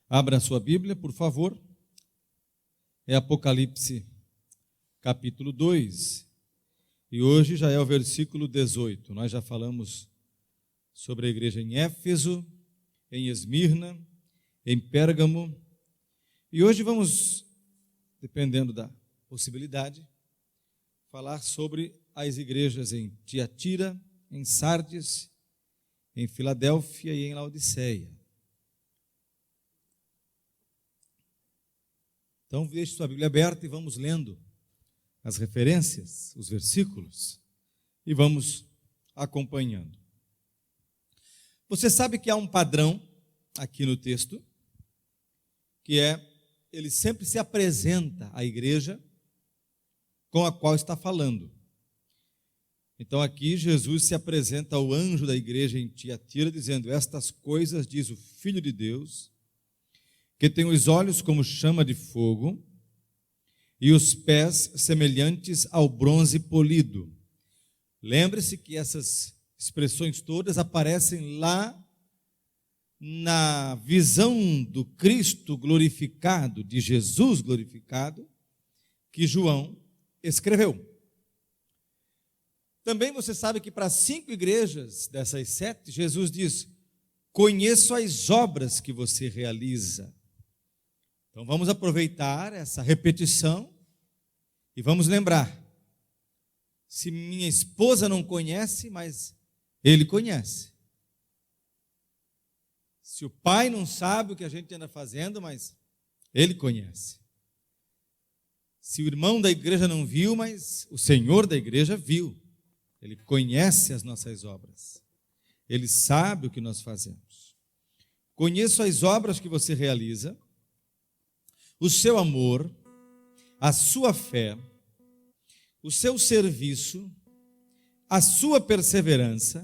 Abra a sua Bíblia, por favor. É Apocalipse, capítulo 2. E hoje já é o versículo 18. Nós já falamos sobre a igreja em Éfeso, em Esmirna, em Pérgamo. E hoje vamos, dependendo da possibilidade, falar sobre as igrejas em Tiatira, em Sardes, em Filadélfia e em Laodiceia. Então, deixe sua Bíblia aberta e vamos lendo as referências, os versículos, e vamos acompanhando. Você sabe que há um padrão aqui no texto, que ele sempre se apresenta à igreja com a qual está falando. Então aqui Jesus se apresenta ao anjo da igreja em Tiatira, dizendo: estas coisas diz o Filho de Deus, que tem os olhos como chama de fogo e os pés semelhantes ao bronze polido. Lembre-se que essas expressões todas aparecem lá na visão do Cristo glorificado, de Jesus glorificado, que João escreveu. Também você sabe que para 5 igrejas dessas 7, Jesus diz: conheço as obras que você realiza. Então vamos aproveitar essa repetição e vamos lembrar. Se minha esposa não conhece, mas ele conhece. Se o pai não sabe o que a gente anda fazendo, mas ele conhece. Se o irmão da igreja não viu, mas o Senhor da igreja viu. Ele conhece as nossas obras. Ele sabe o que nós fazemos. Conheço as obras que você realiza, o seu amor, a sua fé, o seu serviço, a sua perseverança.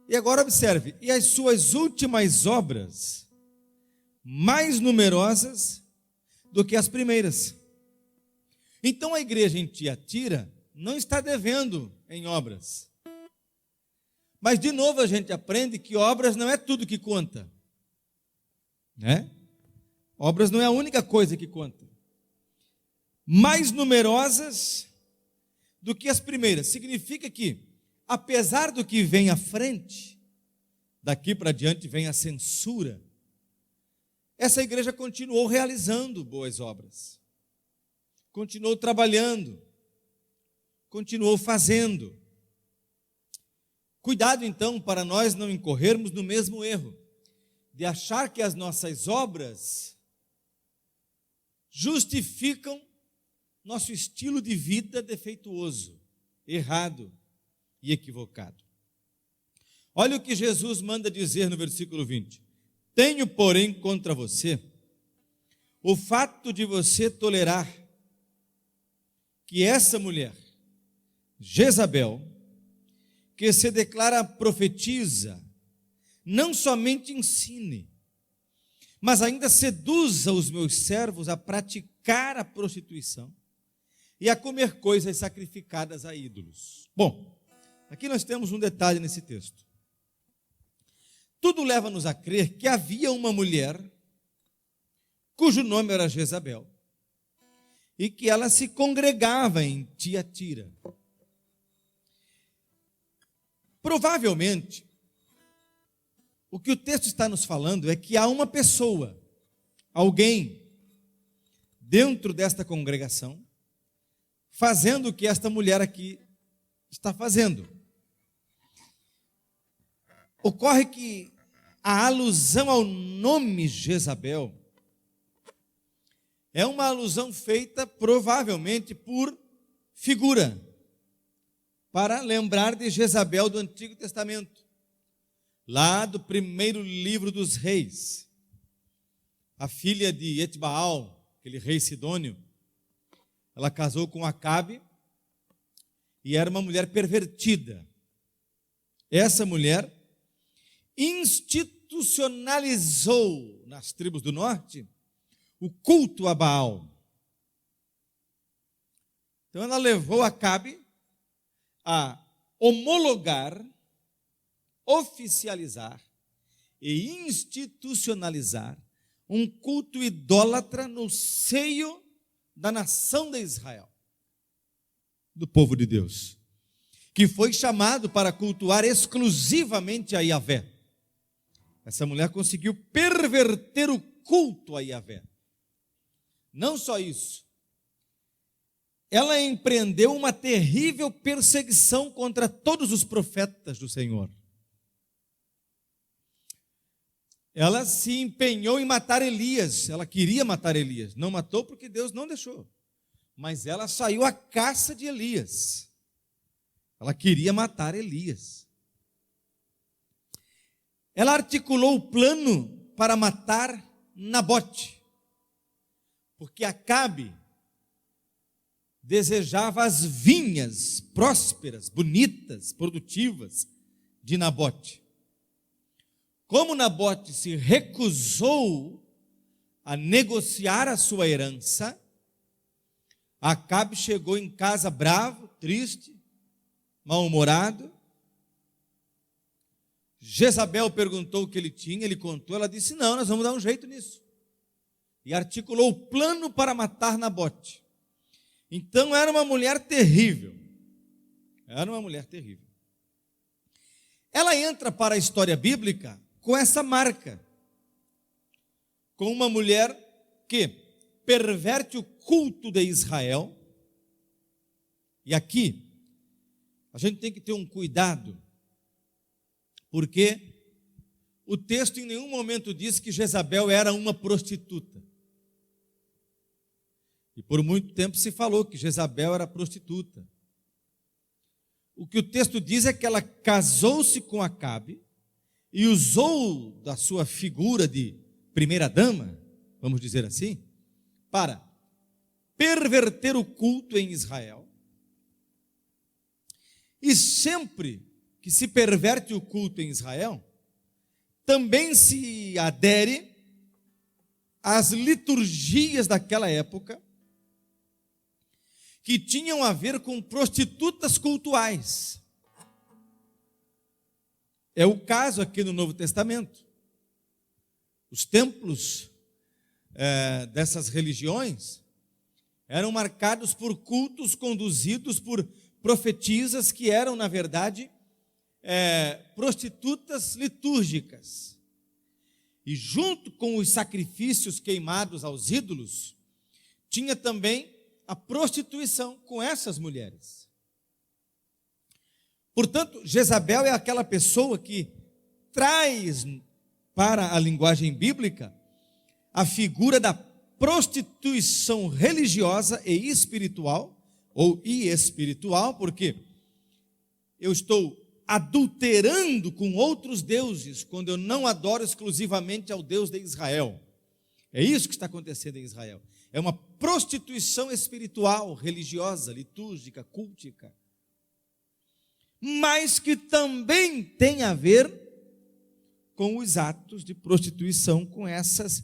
E agora observe, e as suas últimas obras, mais numerosas do que as primeiras. Então a igreja em Tiatira não está devendo em obras. Mas de novo a gente aprende que obras não é tudo que conta, né? Obras não é a única coisa que conta. Mais numerosas do que as primeiras. Significa que, apesar do que vem à frente, daqui para diante vem a censura, essa igreja continuou realizando boas obras. Continuou trabalhando. Continuou fazendo. Cuidado então para nós não incorrermos no mesmo erro, de achar que as nossas obras justificam nosso estilo de vida defeituoso, errado e equivocado. Olha o que Jesus manda dizer no versículo 20. Tenho, porém, contra você o fato de você tolerar que essa mulher, Jezabel, que se declara profetiza, não somente ensine, mas ainda seduza os meus servos a praticar a prostituição e a comer coisas sacrificadas a ídolos. Bom, aqui nós temos um detalhe nesse texto. Tudo leva-nos a crer que havia uma mulher cujo nome era Jezabel e que ela se congregava em Tiatira. Provavelmente, o que o texto está nos falando é que há uma pessoa, alguém, dentro desta congregação, fazendo o que esta mulher aqui está fazendo. Ocorre que a alusão ao nome Jezabel é uma alusão feita provavelmente por figura, para lembrar de Jezabel do Antigo Testamento, lá do primeiro livro dos reis. A filha de Etbaal, aquele rei sidônio, ela casou com Acabe e era uma mulher pervertida. Essa mulher institucionalizou nas tribos do norte o culto a Baal. Então ela levou Acabe a homologar, oficializar e institucionalizar um culto idólatra no seio da nação de Israel, do povo de Deus, que foi chamado para cultuar exclusivamente a Yahvé. Essa mulher conseguiu perverter o culto a Yahvé. Não só isso, ela empreendeu uma terrível perseguição contra todos os profetas do Senhor. Ela se empenhou em matar Elias, ela queria matar Elias, não matou porque Deus não deixou, mas ela saiu à caça de Elias, ela queria matar Elias. Ela articulou o plano para matar Nabote, porque Acabe desejava as vinhas prósperas, bonitas, produtivas de Nabote. Como Nabote se recusou a negociar a sua herança, Acabe chegou em casa bravo, triste, mal-humorado. Jezabel perguntou o que ele tinha, ele contou, ela disse: não, nós vamos dar um jeito nisso. E articulou o plano para matar Nabote. Então era uma mulher terrível. Era uma mulher terrível. Ela entra para a história bíblica com essa marca, com uma mulher que perverte o culto de Israel. E aqui a gente tem que ter um cuidado, porque o texto em nenhum momento diz que Jezabel era uma prostituta. E por muito tempo se falou que Jezabel era prostituta. O que o texto diz é que ela casou-se com Acabe e usou da sua figura de primeira-dama, vamos dizer assim, para perverter o culto em Israel. E sempre que se perverte o culto em Israel, também se adere às liturgias daquela época, que tinham a ver com prostitutas cultuais. É o caso aqui no Novo Testamento. Os templos dessas religiões eram marcados por cultos conduzidos por profetisas que eram, na verdade, prostitutas litúrgicas. E junto com os sacrifícios queimados aos ídolos, tinha também a prostituição com essas mulheres. Portanto, Jezabel é aquela pessoa que traz para a linguagem bíblica a figura da prostituição religiosa e espiritual, ou espiritual, porque eu estou adulterando com outros deuses quando eu não adoro exclusivamente ao Deus de Israel. É isso que está acontecendo em Israel. É uma prostituição espiritual, religiosa, litúrgica, cultica, mas que também tem a ver com os atos de prostituição com essas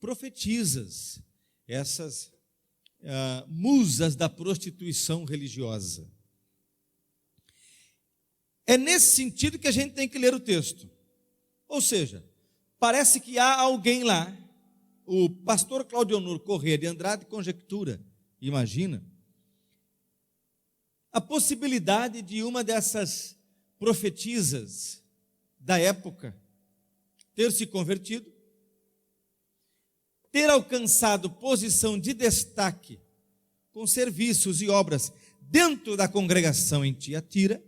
profetisas, essas musas da prostituição religiosa. É nesse sentido que a gente tem que ler o texto. Ou seja, parece que há alguém lá. O pastor Claudionor Corrêa de Andrade conjectura, imagina, a possibilidade de uma dessas profetisas da época ter se convertido, ter alcançado posição de destaque com serviços e obras dentro da congregação em Tiatira,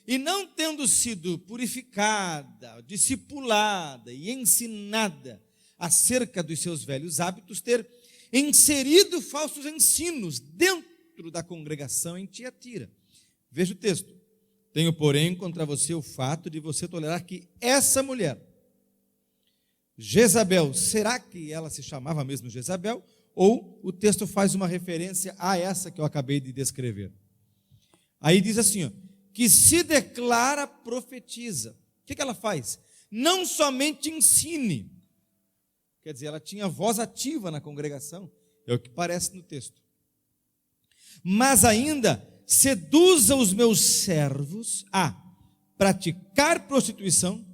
e não tendo sido purificada, discipulada e ensinada acerca dos seus velhos hábitos, ter inserido falsos ensinos dentro da congregação em Tiatira. Veja o texto. Tenho, porém, contra você o fato de você tolerar que essa mulher, Jezabel, será que ela se chamava mesmo Jezabel? Ou o texto faz uma referência a essa que eu acabei de descrever? Aí diz assim, que se declara profetiza. O que ela faz? Não somente ensine, quer dizer, ela tinha voz ativa na congregação, é o que parece no texto, mas ainda seduza os meus servos a praticar prostituição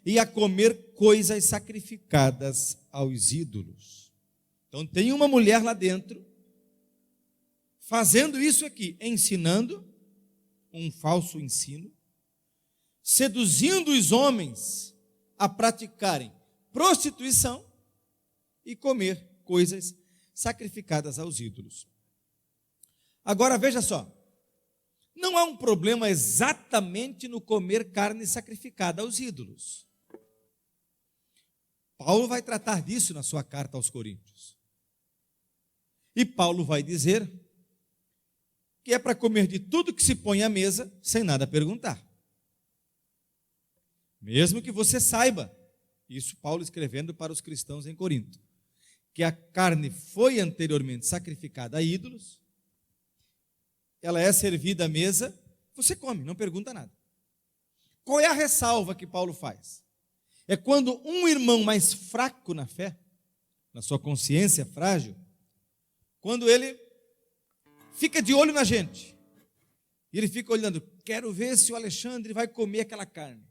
e a comer coisas sacrificadas aos ídolos. Então tem uma mulher lá dentro, fazendo isso aqui, ensinando um falso ensino, seduzindo os homens a praticarem prostituição e comer coisas sacrificadas aos ídolos. Agora veja só, não há um problema exatamente no comer carne sacrificada aos ídolos. Paulo vai tratar disso na sua carta aos Coríntios. E Paulo vai dizer que é para comer de tudo que se põe à mesa sem nada perguntar. Mesmo que você saiba, isso Paulo escrevendo para os cristãos em Corinto, que a carne foi anteriormente sacrificada a ídolos, ela é servida à mesa, você come, não pergunta nada. Qual é a ressalva que Paulo faz? É quando um irmão mais fraco na fé, na sua consciência frágil, quando ele fica de olho na gente, e ele fica olhando, quero ver se o Alexandre vai comer aquela carne.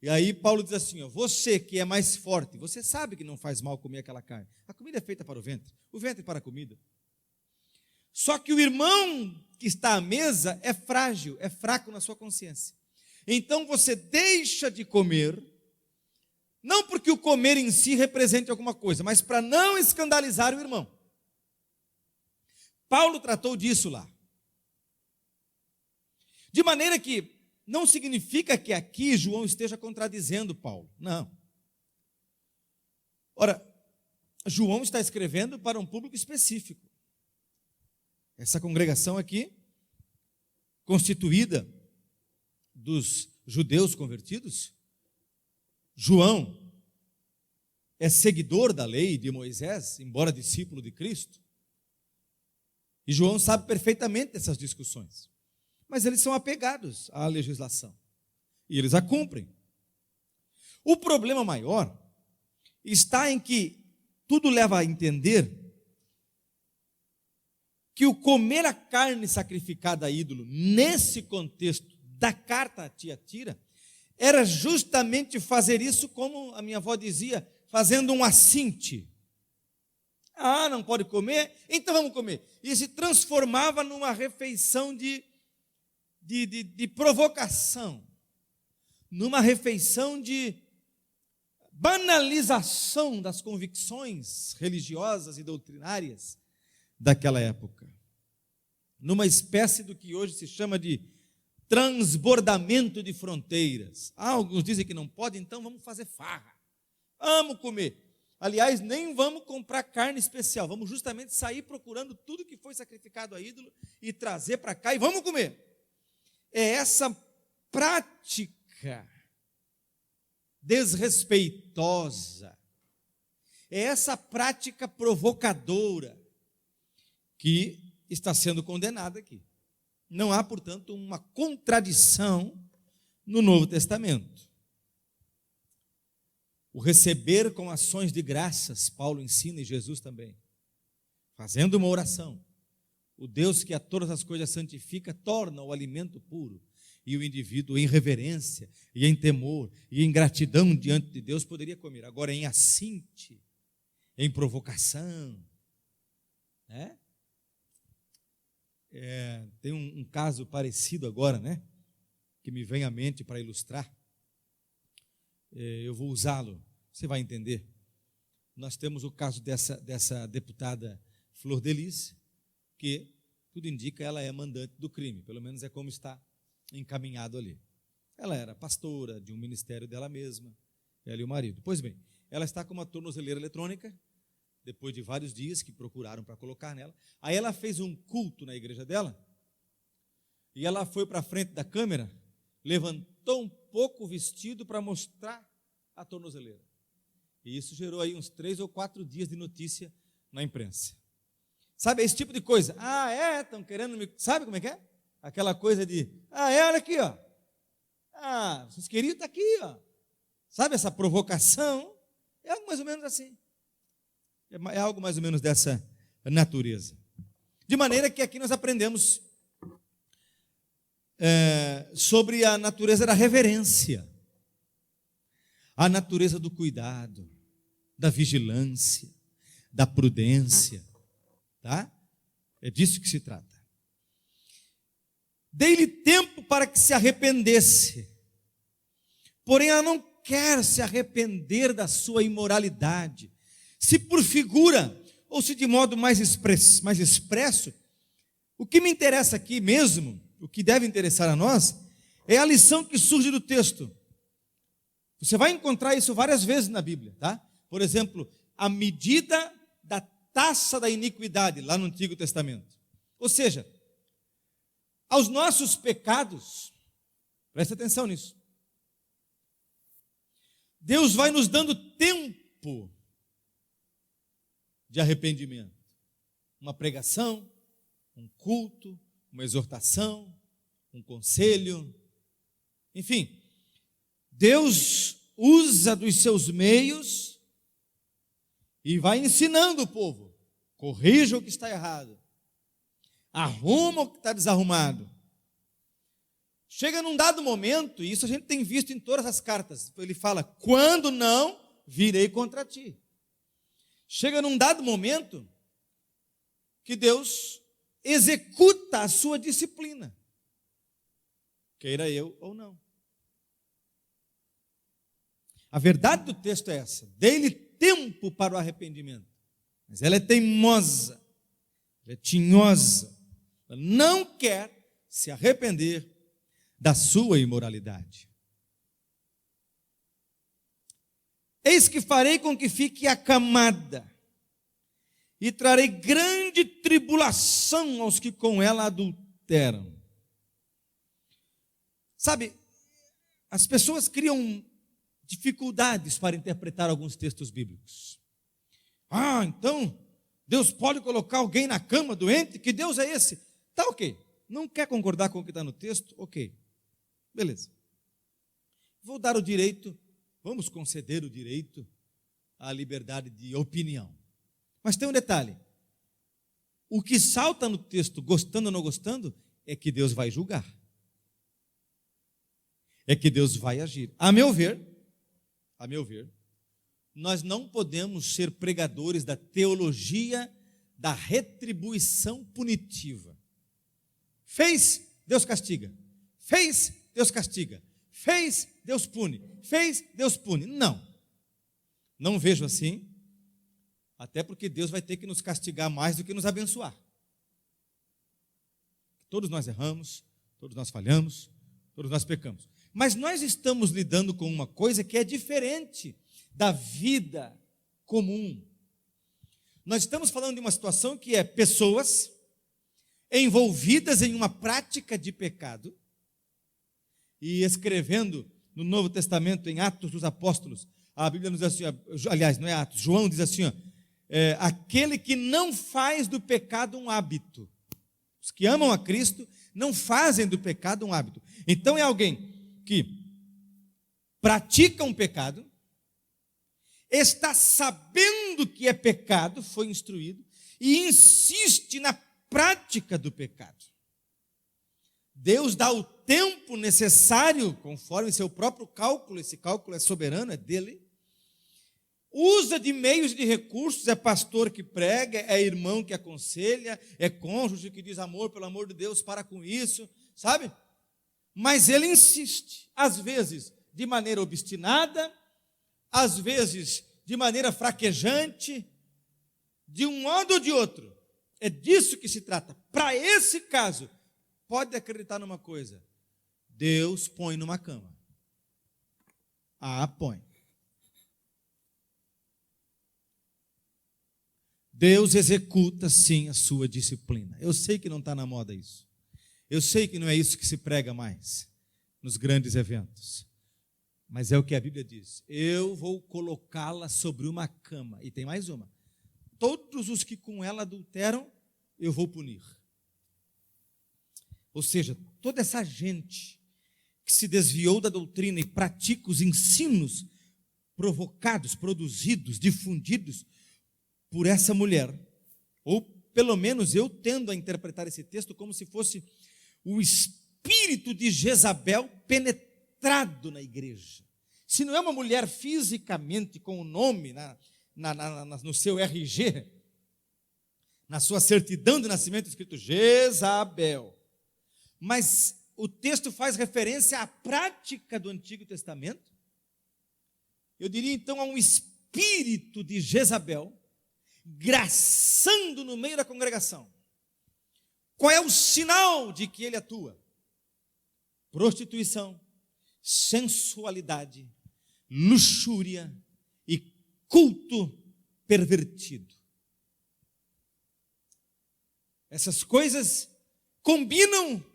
E aí Paulo diz assim, ó, você que é mais forte, você sabe que não faz mal comer aquela carne. A comida é feita para o ventre para a comida. Só que o irmão que está à mesa é frágil, é fraco na sua consciência. Então você deixa de comer, não porque o comer em si represente alguma coisa, mas para não escandalizar o irmão. Paulo tratou disso lá. De maneira que não significa que aqui João esteja contradizendo Paulo, não. Ora, João está escrevendo para um público específico. Essa congregação aqui, constituída dos judeus convertidos, João é seguidor da lei de Moisés, embora discípulo de Cristo. E João sabe perfeitamente dessas discussões. Mas eles são apegados à legislação. E eles a cumprem. O problema maior está em que tudo leva a entender que o comer a carne sacrificada a ídolo, nesse contexto da carta a Tiatira, era justamente fazer isso, como a minha avó dizia, fazendo um assinte. Ah, não pode comer? Então vamos comer. E se transformava numa refeição de provocação, numa refeição de banalização das convicções religiosas e doutrinárias daquela época, numa espécie do que hoje se chama de transbordamento de fronteiras. Alguns dizem que não pode, então vamos fazer farra, vamos comer. Aliás, nem vamos comprar carne especial, vamos justamente sair procurando tudo que foi sacrificado a ídolo e trazer para cá e vamos comer. É essa prática desrespeitosa, é essa prática provocadora que está sendo condenada aqui. Não há, portanto, uma contradição no Novo Testamento. O receber com ações de graças, Paulo ensina e Jesus também. Fazendo uma oração. O Deus que a todas as coisas santifica, torna o alimento puro. E o indivíduo em reverência, e em temor, e em gratidão diante de Deus poderia comer. Agora em assinte, em provocação, né? Tem um caso parecido agora, né? Que me vem à mente para ilustrar. Eu vou usá-lo, você vai entender. Nós temos o caso dessa deputada Flor de Lis, que tudo indica ela é mandante do crime, pelo menos é como está encaminhado ali. Ela era pastora de um ministério dela mesma, ela e o marido. Pois bem, ela está com uma tornozeleira eletrônica, depois de vários dias que procuraram para colocar nela. Aí ela fez um culto na igreja dela, e ela foi para a frente da câmera, levantou um pouco o vestido para mostrar a tornozeleira. E isso gerou aí uns 3 ou 4 dias de notícia na imprensa. Sabe, esse tipo de coisa. Estão querendo me... Sabe como é que é? Aquela coisa de, olha aqui, ó. Vocês queriam estar aqui, ó. Sabe, essa provocação? É algo mais ou menos assim. É algo mais ou menos dessa natureza. De maneira que aqui nós aprendemos sobre a natureza da reverência. a natureza do cuidado, da vigilância, da prudência, tá? É disso que se trata. Dei-lhe tempo para que se arrependesse, porém ela não quer se arrepender da sua imoralidade, se por figura ou se de modo mais expresso. O que me interessa aqui mesmo, o que deve interessar a nós, é a lição que surge do texto. Você vai encontrar isso várias vezes na Bíblia, tá? Por exemplo, a medida da taxa da iniquidade, lá no Antigo Testamento. Ou seja, aos nossos pecados, preste atenção nisso, Deus vai nos dando tempo de arrependimento. Uma pregação, um culto, uma exortação, um conselho, enfim, Deus usa dos seus meios e vai ensinando o povo. Corrija o que está errado, arruma o que está desarrumado. Chega num dado momento, e isso a gente tem visto em todas as cartas, ele fala, quando não, virei contra ti. Chega num dado momento que Deus executa a sua disciplina, queira eu ou não. A verdade do texto é essa: dei-lhe tempo para o arrependimento, mas ela é teimosa, ela é tinhosa, ela não quer se arrepender da sua imoralidade. Eis que farei com que fique acamada, e trarei grande tribulação aos que com ela adulteram. Sabe, as pessoas criam dificuldades para interpretar alguns textos bíblicos. Ah, então, Deus pode colocar alguém na cama doente? Que Deus é esse? Tá ok. Não quer concordar com o que está no texto? Ok. Beleza. Vou dar o direito, vamos conceder o direito à liberdade de opinião. Mas tem um detalhe. O que salta no texto, gostando ou não gostando, é que Deus vai julgar. É que Deus vai agir. A meu ver, nós não podemos ser pregadores da teologia da retribuição punitiva. Fez, Deus castiga. Fez, Deus castiga. Fez, Deus pune. Fez, Deus pune. Não vejo assim, até porque Deus vai ter que nos castigar mais do que nos abençoar. Todos nós erramos, todos nós falhamos, todos nós pecamos. Mas nós estamos lidando com uma coisa que é diferente da vida comum. Nós estamos falando de uma situação que é pessoas envolvidas em uma prática de pecado, e escrevendo no Novo Testamento, em Atos dos Apóstolos, a Bíblia nos diz assim, aliás, não é Atos, João diz assim, aquele que não faz do pecado um hábito. Os que amam a Cristo não fazem do pecado um hábito. Então é alguém que pratica um pecado, está sabendo que é pecado, foi instruído, e insiste na prática do pecado. Deus dá o tempo necessário, conforme seu próprio cálculo, esse cálculo é soberano, é dele, usa de meios e de recursos, é pastor que prega, é irmão que aconselha, é cônjuge que diz amor, pelo amor de Deus, para com isso, sabe? Mas ele insiste, às vezes de maneira obstinada, às vezes de maneira fraquejante, de um modo ou de outro. É disso que se trata. Para esse caso, pode acreditar numa coisa: Deus põe numa cama. Põe. Deus executa sim a sua disciplina. Eu sei que não está na moda isso. Eu sei que não é isso que se prega mais nos grandes eventos. Mas é o que a Bíblia diz. Eu vou colocá-la sobre uma cama. E tem mais uma. Todos os que com ela adulteram, eu vou punir. Ou seja, toda essa gente que se desviou da doutrina e pratica os ensinos provocados, produzidos, difundidos por essa mulher, ou pelo menos eu tendo a interpretar esse texto como se fosse o espírito de Jezabel penetrado na igreja, Se não é uma mulher fisicamente com o nome no seu RG, na sua certidão de nascimento escrito Jezabel, mas o texto faz referência à prática do Antigo Testamento, eu diria então a um espírito de Jezabel, graçando no meio da congregação. Qual é o sinal de que ele atua? Prostituição, sensualidade, luxúria e culto pervertido. Essas coisas combinam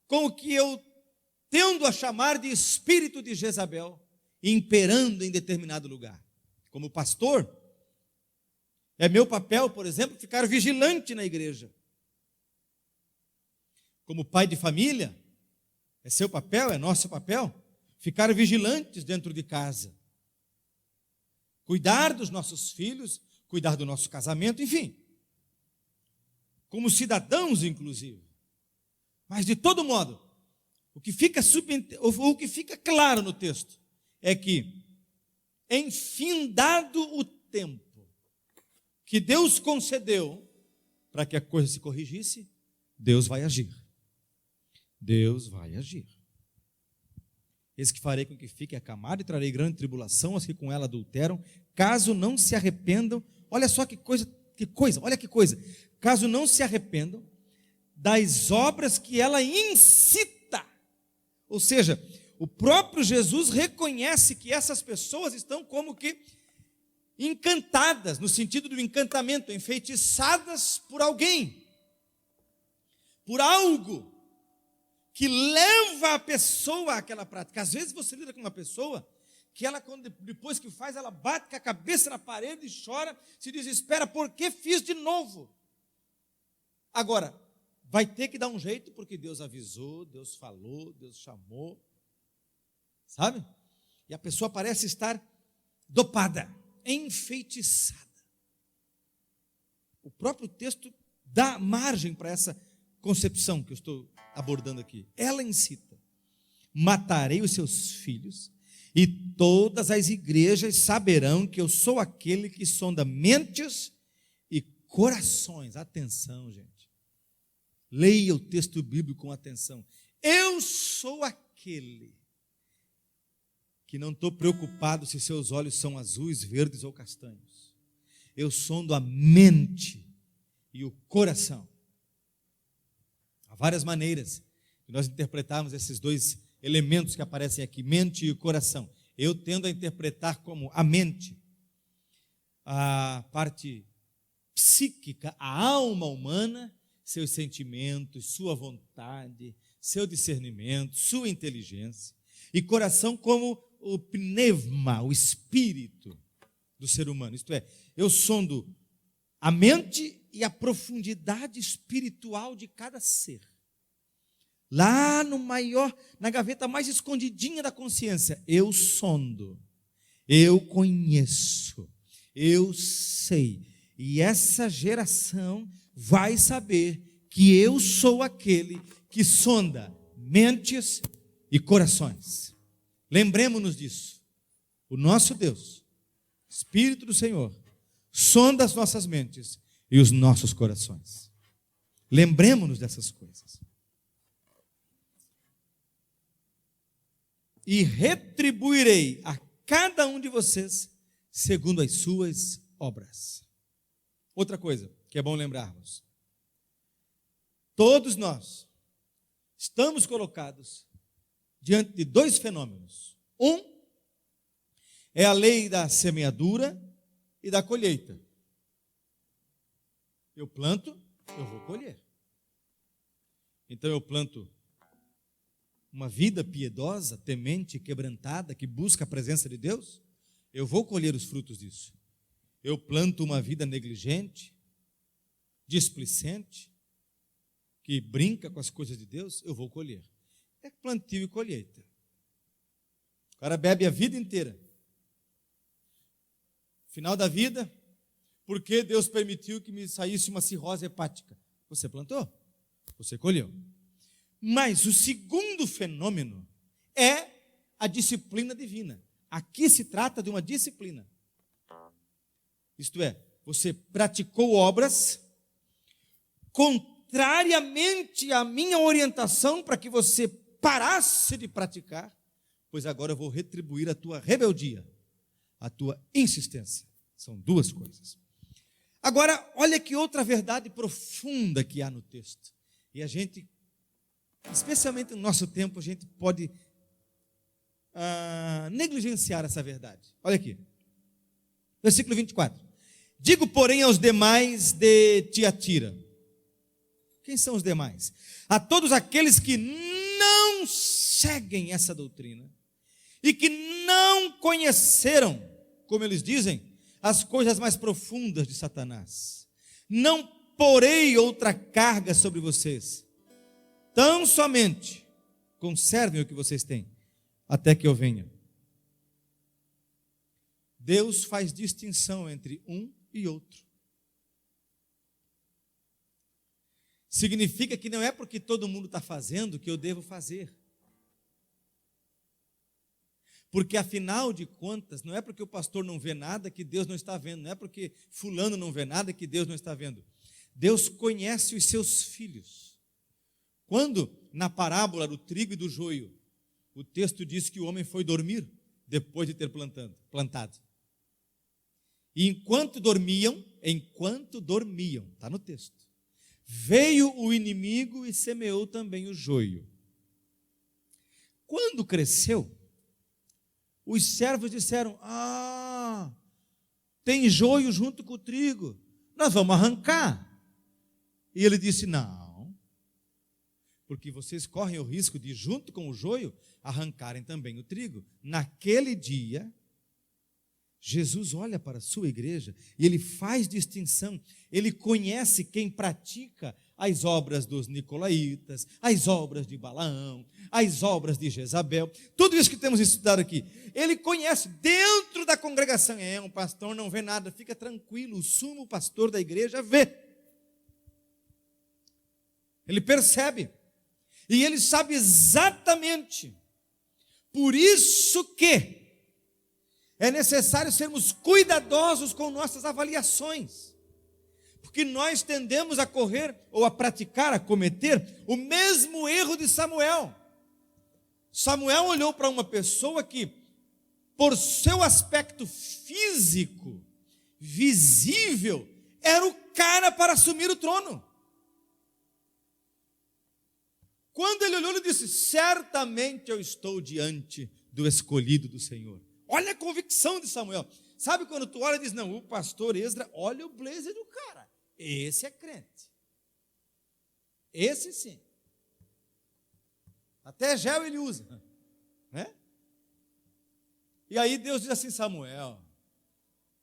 com o que eu tendo a chamar de espírito de Jezabel, imperando em determinado lugar. Como pastor, é meu papel, por exemplo, ficar vigilante na igreja. Como pai de família, é seu papel, é nosso papel, ficar vigilantes dentro de casa. Cuidar dos nossos filhos, cuidar do nosso casamento, enfim. Como cidadãos, inclusive. Mas, de todo modo, o que fica claro no texto é que, enfindado o tempo que Deus concedeu para que a coisa se corrigisse, Deus vai agir. Deus vai agir. Eis que farei com que fique acamado e trarei grande tribulação aos que com ela adulteram, caso não se arrependam. Olha só que coisa, olha que coisa. Caso não se arrependam das obras que ela incita. Ou seja, o próprio Jesus reconhece que essas pessoas estão como que encantadas, no sentido do encantamento, enfeitiçadas por alguém, por algo que leva a pessoa àquela prática. Às vezes você lida com uma pessoa que ela, depois que faz, ela bate com a cabeça na parede e chora, se desespera, por que fiz de novo? Agora, vai ter que dar um jeito, porque Deus avisou, Deus falou, Deus chamou, sabe? E a pessoa parece estar dopada, enfeitiçada. O próprio texto dá margem para essa concepção que eu estou abordando aqui. Ela incita: matarei os seus filhos, e todas as igrejas saberão que eu sou aquele que sonda mentes e corações. Atenção, gente. Leia o texto bíblico com atenção. Eu sou aquele que não estou preocupado se seus olhos são azuis, verdes ou castanhos. Eu sondo a mente e o coração. Há várias maneiras de nós interpretarmos esses dois elementos que aparecem aqui, mente e coração. Eu tendo a interpretar como a mente, a parte psíquica, a alma humana, seus sentimentos, sua vontade, seu discernimento, sua inteligência, e coração como o pneuma, o espírito do ser humano. Isto é, eu sondo a mente e a profundidade espiritual de cada ser. Lá na gaveta mais escondidinha da consciência, eu sondo, eu conheço, eu sei. E essa geração vai saber que eu sou aquele que sonda mentes e corações. Lembremos-nos disso. O nosso Deus, Espírito do Senhor, sonda as nossas mentes e os nossos corações. Lembremos-nos dessas coisas. E retribuirei a cada um de vocês segundo as suas obras. Outra coisa que é bom lembrarmos: todos nós estamos colocados diante de dois fenômenos. Um é a lei da semeadura e da colheita. Eu planto, eu vou colher. Então eu planto uma vida piedosa, temente, quebrantada, que busca a presença de Deus, eu vou colher os frutos disso. Eu planto uma vida negligente, displicente, que brinca com as coisas de Deus, eu vou colher. É plantio e colheita. O cara bebe a vida inteira. Final da vida, porque Deus permitiu que me saísse uma cirrose hepática? Você plantou, você colheu. Mas o segundo fenômeno é a disciplina divina, Aqui se trata de uma disciplina. Isto é, você praticou obras contrariamente à minha orientação para que você parasse de praticar, pois agora eu vou retribuir a tua rebeldia, a tua insistência. São duas coisas. Agora, olha que outra verdade profunda que há no texto. E a gente, especialmente no nosso tempo, a gente pode negligenciar essa verdade. Olha aqui, versículo 24. Digo, porém, aos demais de Tiatira. Quem são os demais? A todos aqueles que não seguem essa doutrina e que não conheceram, como eles dizem, as coisas mais profundas de Satanás. Não porei outra carga sobre vocês. Tão somente conservem o que vocês têm, até que eu venha. Deus faz distinção entre um e outro. Significa que não é porque todo mundo está fazendo que eu devo fazer. Porque afinal de contas, não é porque o pastor não vê nada que Deus não está vendo, não é porque fulano não vê nada que Deus não está vendo. Deus conhece os seus filhos. Quando, na parábola do trigo e do joio, o texto diz que o homem foi dormir depois de ter plantado. E enquanto dormiam, está no texto, veio o inimigo e semeou também o joio. Quando cresceu, os servos disseram: tem joio junto com o trigo, nós vamos arrancar. E ele disse: não, porque vocês correm o risco de, junto com o joio, arrancarem também o trigo. Naquele dia, Jesus olha para a sua igreja e ele faz distinção. Ele conhece quem pratica as obras dos nicolaítas, as obras de Balaão, as obras de Jezabel, tudo isso que temos estudado aqui. Ele conhece dentro da congregação. Um pastor não vê nada, fica tranquilo, o sumo pastor da igreja vê. Ele percebe. E ele sabe exatamente. Por isso que é necessário sermos cuidadosos com nossas avaliações. Porque nós tendemos a correr, ou a praticar, a cometer o mesmo erro de Samuel. Samuel olhou para uma pessoa que, por seu aspecto físico, visível, era o cara para assumir o trono. Quando ele olhou, ele disse: certamente eu estou diante do escolhido do Senhor. Olha a convicção de Samuel. Sabe quando tu olha e diz: não, o pastor Esdra, olha o blazer do cara. Esse é crente. Esse sim. Até gel ele usa. Né? E aí Deus diz assim: Samuel,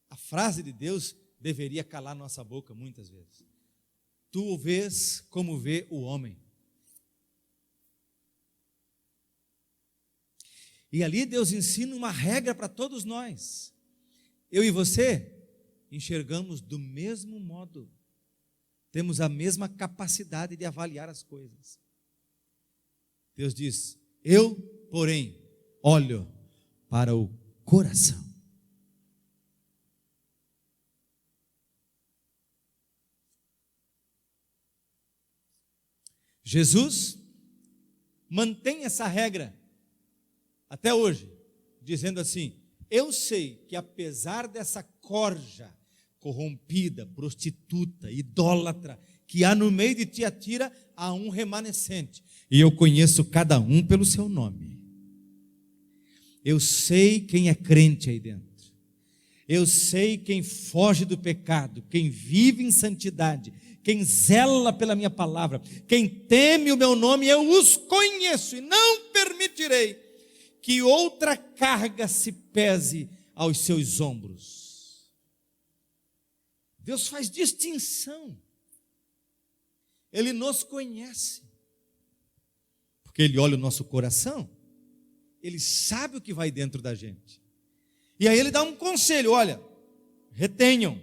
a frase de Deus deveria calar nossa boca muitas vezes. Tu o vês como vê o homem. E ali Deus ensina uma regra para todos nós. Eu e você enxergamos do mesmo modo. Temos a mesma capacidade de avaliar as coisas. Deus diz: eu, porém, olho para o coração. Jesus mantém essa regra até hoje, dizendo assim: eu sei que apesar dessa corja corrompida, prostituta, idólatra, que há no meio de Tiatira, há um remanescente, e eu conheço cada um pelo seu nome. Eu sei quem é crente aí dentro, eu sei quem foge do pecado, quem vive em santidade, quem zela pela minha palavra, quem teme o meu nome, eu os conheço, e não permitirei que outra carga se pese aos seus ombros. Deus faz distinção. Ele nos conhece. Porque Ele olha o nosso coração. Ele sabe o que vai dentro da gente. E aí Ele dá um conselho: olha, retenham,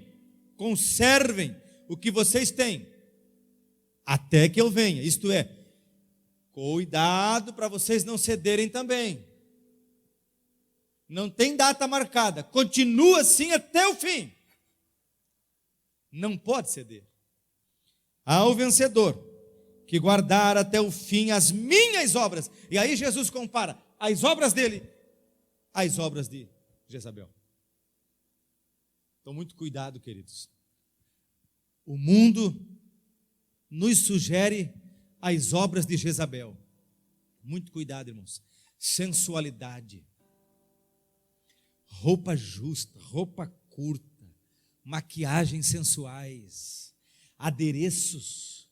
conservem o que vocês têm, até que eu venha. Isto é, cuidado para vocês não cederem também. não tem data marcada, continua assim até o fim. Não pode ceder. Ao vencedor, que guardar até o fim as minhas obras. E aí Jesus compara as obras dele às obras de Jezabel. Então, muito cuidado, queridos. O mundo nos sugere as obras de Jezabel. Muito cuidado, irmãos. Sensualidade, roupa justa, roupa curta, maquiagens sensuais, adereços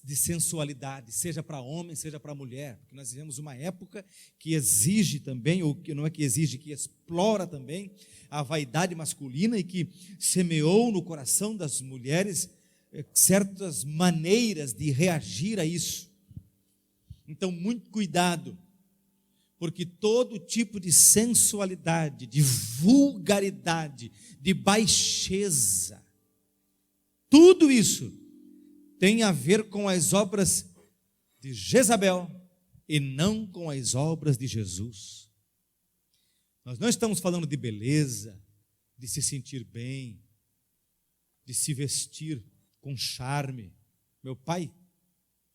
de sensualidade, seja para homem, seja para mulher, porque nós vivemos uma época que exige também, ou que não é que exige, que explora também a vaidade masculina e que semeou no coração das mulheres certas maneiras de reagir a isso. Então, muito cuidado, porque todo tipo de sensualidade, de vulgaridade, de baixeza, tudo isso tem a ver com as obras de Jezabel e não com as obras de Jesus. Nós não estamos falando de beleza, de se sentir bem, de se vestir com charme. Meu pai,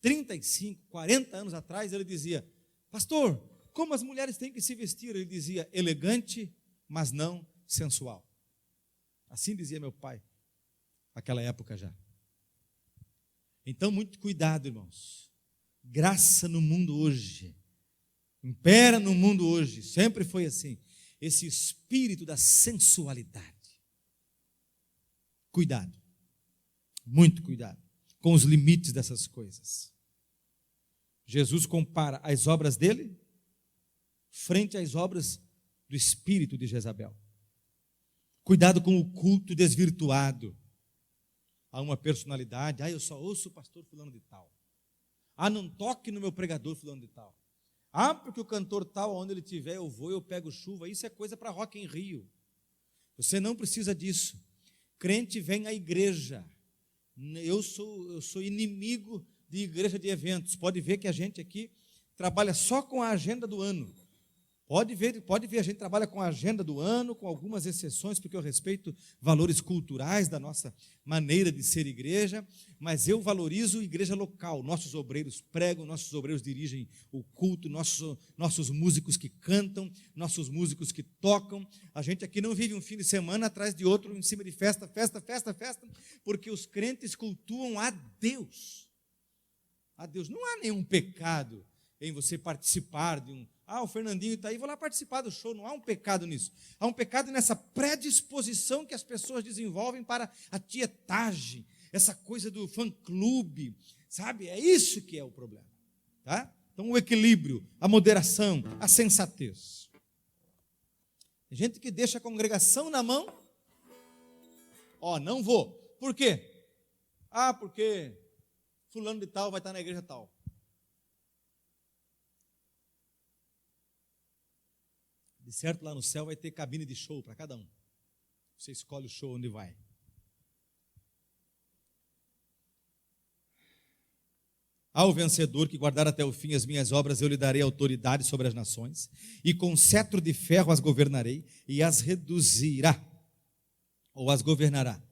35, 40 anos atrás, ele dizia: pastor, como as mulheres têm que se vestir? Ele dizia: elegante, mas não sensual. Assim dizia meu pai, naquela época já. Então, muito cuidado, irmãos. Graça no mundo hoje, impera no mundo hoje, sempre foi assim, esse espírito da sensualidade. Cuidado, muito cuidado com os limites dessas coisas. Jesus compara as obras dele frente às obras do espírito de Jezabel. Cuidado com o culto desvirtuado a uma personalidade. Eu só ouço o pastor fulano de tal. Não toque no meu pregador fulano de tal. Porque o cantor tal, onde ele estiver, eu vou, eu pego chuva. Isso é coisa para Rock em Rio. Você não precisa disso. Crente vem à igreja. Eu sou inimigo de igreja de eventos. Pode ver que a gente aqui trabalha só com a agenda do ano. Pode ver, a gente trabalha com a agenda do ano, com algumas exceções, porque eu respeito valores culturais da nossa maneira de ser igreja, mas eu valorizo igreja local. Nossos obreiros pregam, nossos obreiros dirigem o culto, nossos músicos que cantam, nossos músicos que tocam. A gente aqui não vive um fim de semana atrás de outro, em cima de festa, porque os crentes cultuam a Deus. A Deus. Não há nenhum pecado em você participar de um... o Fernandinho está aí, vou lá participar do show. Não há um pecado nisso. Há um pecado nessa predisposição que as pessoas desenvolvem para a tietagem, essa coisa do fã-clube, sabe? É isso que é o problema, tá? Então, o equilíbrio, a moderação, a sensatez. Tem gente que deixa a congregação na mão. Não vou. Por quê? Porque fulano de tal vai estar na igreja tal. De certo, lá no céu vai ter cabine de show para cada um. Você escolhe o show onde vai. Ao vencedor que guardar até o fim as minhas obras, eu lhe darei autoridade sobre as nações, e com cetro de ferro as governarei, e as reduzirá, ou as governará,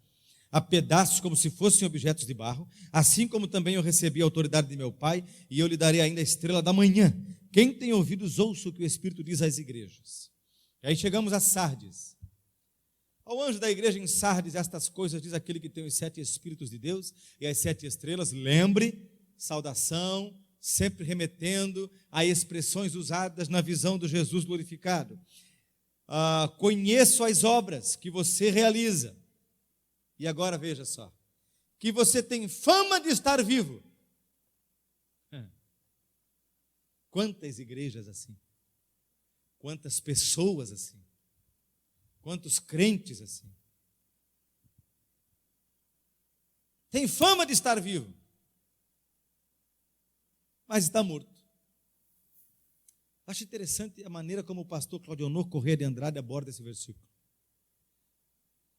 a pedaços como se fossem objetos de barro, assim como também eu recebi a autoridade de meu Pai, e eu lhe darei ainda a estrela da manhã. Quem tem ouvidos, ouça o que o Espírito diz às igrejas. E aí chegamos a Sardes. Ao anjo da igreja em Sardes, estas coisas diz aquele que tem os 7 Espíritos de Deus e as 7 estrelas. Lembre, saudação, sempre remetendo a expressões usadas na visão do Jesus glorificado. Conheço as obras que você realiza. E agora veja só, que você tem fama de estar vivo. Quantas igrejas assim? Quantas pessoas assim? Quantos crentes assim? Tem fama de estar vivo, mas está morto. Acho interessante a maneira como o pastor Claudionor Corrêa de Andrade aborda esse versículo.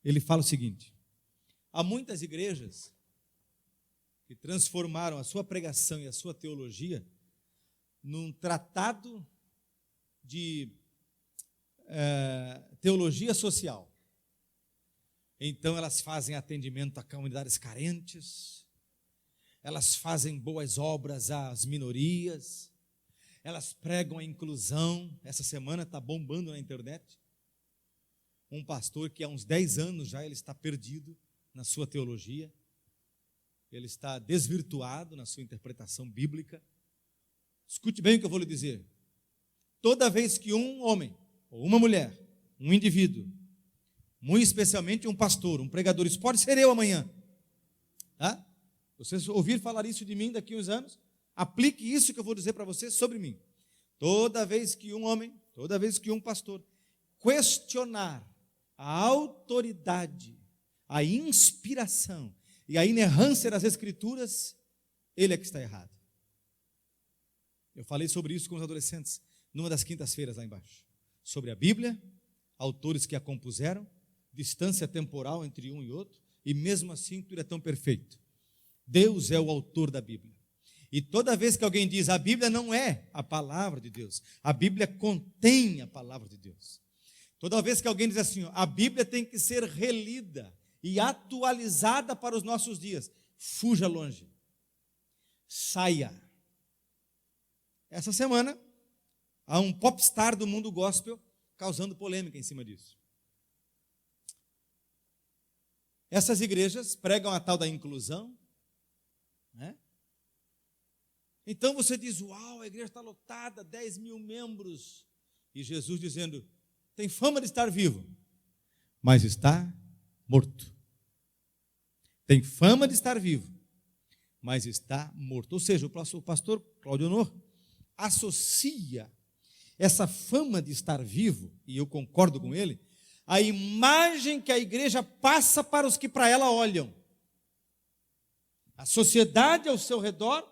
Ele fala o seguinte: há muitas igrejas que transformaram a sua pregação e a sua teologia num tratado de teologia social. Então elas fazem atendimento a comunidades carentes, elas fazem boas obras às minorias, elas pregam a inclusão. Essa semana está bombando na internet um pastor que há uns 10 anos já ele está perdido na sua teologia, ele está desvirtuado na sua interpretação bíblica. Escute bem o que eu vou lhe dizer. Toda vez que um homem ou uma mulher, um indivíduo, muito especialmente um pastor, um pregador, isso pode ser eu amanhã, tá? Vocês ouvirem falar isso de mim daqui a uns anos, aplique isso que eu vou dizer para vocês sobre mim. Toda vez que um homem, toda vez que um pastor questionar a autoridade, a inspiração e a inerrância das Escrituras, ele é que está errado. Eu falei sobre isso com os adolescentes numa das quintas-feiras lá embaixo, sobre a Bíblia, autores que a compuseram, distância temporal entre um e outro, e mesmo assim tudo é tão perfeito. Deus é o autor da Bíblia. E toda vez que alguém diz a Bíblia não é a palavra de Deus, a Bíblia contém a palavra de Deus. Toda vez que alguém diz assim, a Bíblia tem que ser relida e atualizada para os nossos dias, fuja longe, saia. Essa semana, há um popstar do mundo gospel causando polêmica em cima disso. Essas igrejas pregam a tal da inclusão, né? Então você diz, uau, a igreja está lotada, 10 mil membros. E Jesus dizendo, tem fama de estar vivo, mas está morto. Tem fama de estar vivo, mas está morto. Ou seja, o pastor Cláudio Honor associa essa fama de estar vivo, e eu concordo com ele, a imagem que a igreja passa para os que para ela olham. A sociedade ao seu redor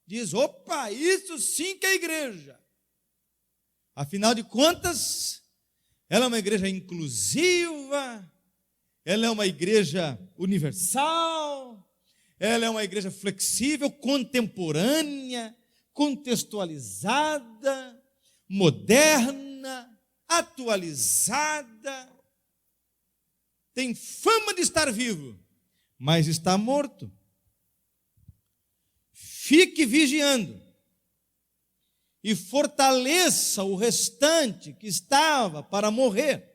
diz, opa, isso sim que é igreja. Afinal de contas, ela é uma igreja inclusiva, ela é uma igreja universal, ela é uma igreja flexível, contemporânea, contextualizada, moderna, atualizada. Tem fama de estar vivo, mas está morto. Fique vigiando e fortaleça o restante que estava para morrer,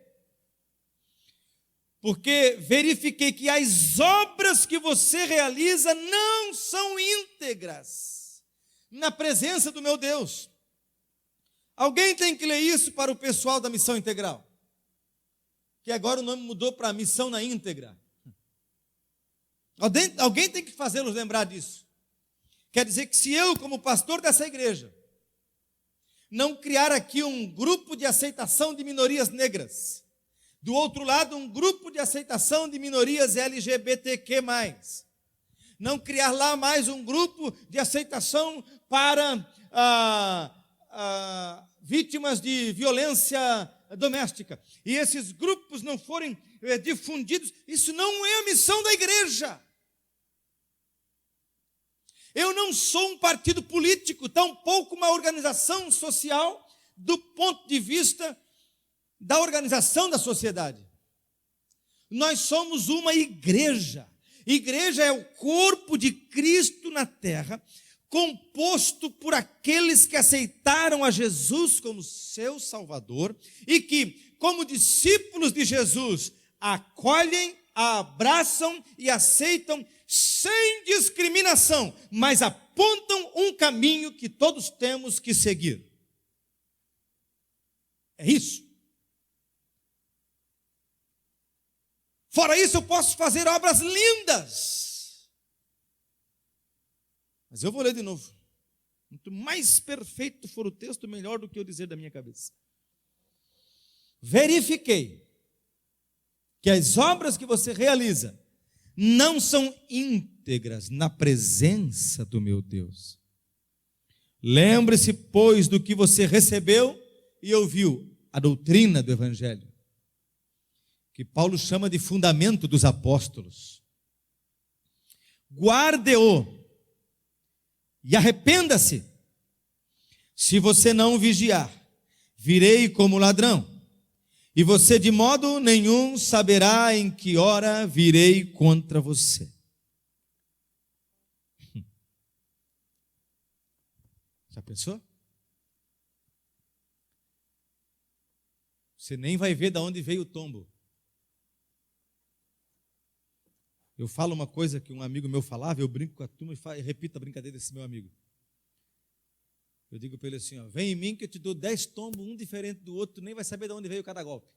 porque verifiquei que as obras que você realiza não são íntegras na presença do meu Deus. Alguém tem que ler isso para o pessoal da Missão Integral, que agora o nome mudou para Missão na Íntegra. Alguém tem que fazê-los lembrar disso. Quer dizer que se eu, como pastor dessa igreja, não criar aqui um grupo de aceitação de minorias negras, do outro lado um grupo de aceitação de minorias LGBTQ+, não criar lá mais um grupo de aceitação para vítimas de violência doméstica, e esses grupos não forem difundidos, isso não é a missão da igreja. Eu não sou um partido político, tampouco uma organização social do ponto de vista da organização da sociedade. Nós somos uma igreja. Igreja é o corpo de Cristo na terra, composto por aqueles que aceitaram a Jesus como seu Salvador e que, como discípulos de Jesus, acolhem, abraçam e aceitam sem discriminação, mas apontam um caminho que todos temos que seguir. É isso. Fora isso, eu posso fazer obras lindas. Mas eu vou ler de novo. Quanto mais perfeito for o texto, melhor do que eu dizer da minha cabeça. Verifiquei que as obras que você realiza não são íntegras na presença do meu Deus. Lembre-se, pois, do que você recebeu e ouviu, a doutrina do Evangelho, que Paulo chama de fundamento dos apóstolos. Guarde-o e arrependa-se. Se você não vigiar, virei como ladrão, e você de modo nenhum saberá em que hora virei contra você. Já pensou? Você nem vai ver de onde veio o tombo. Eu falo uma coisa que um amigo meu falava, eu brinco com a turma e repito a brincadeira desse meu amigo. Eu digo para ele assim, ó, vem em mim que eu te dou 10 tombos, um diferente do outro, tu nem vai saber de onde veio cada golpe.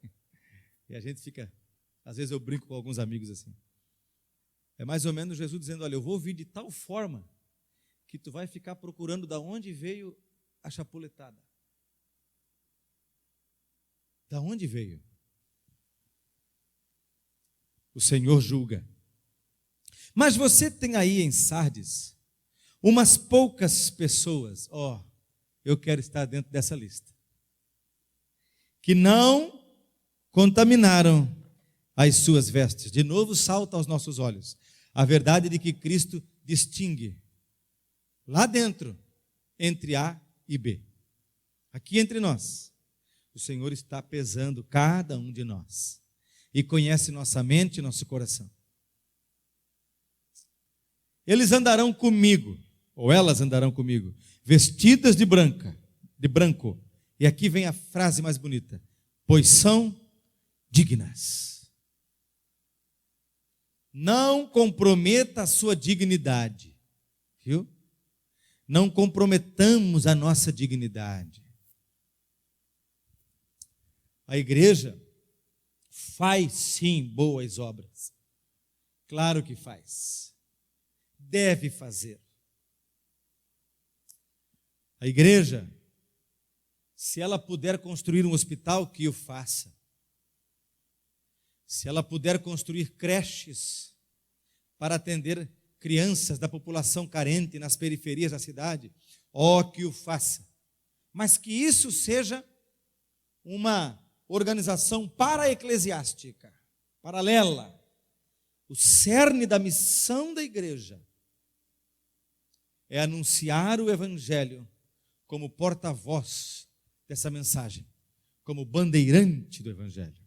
E a gente fica, às vezes eu brinco com alguns amigos assim. É mais ou menos Jesus dizendo, olha, eu vou vir de tal forma que tu vai ficar procurando de onde veio a chapuletada. Da onde veio? O Senhor julga. Mas você tem aí em Sardes umas poucas pessoas, eu quero estar dentro dessa lista, que não contaminaram as suas vestes. De novo salta aos nossos olhos a verdade de que Cristo distingue lá dentro entre A e B. Aqui entre nós, o Senhor está pesando cada um de nós e conhece nossa mente e nosso coração. Eles andarão comigo, ou elas andarão comigo, vestidas de branco. E aqui vem a frase mais bonita: pois são dignas. Não comprometa a sua dignidade, viu? Não comprometamos a nossa dignidade. A igreja faz sim boas obras. Claro que faz. Deve fazer. A igreja, se ela puder construir um hospital, que o faça. Se ela puder construir creches para atender crianças da população carente nas periferias da cidade, que o faça. Mas que isso seja uma organização para-eclesiástica, paralela. O cerne da missão da igreja é anunciar o evangelho como porta-voz dessa mensagem, como bandeirante do evangelho.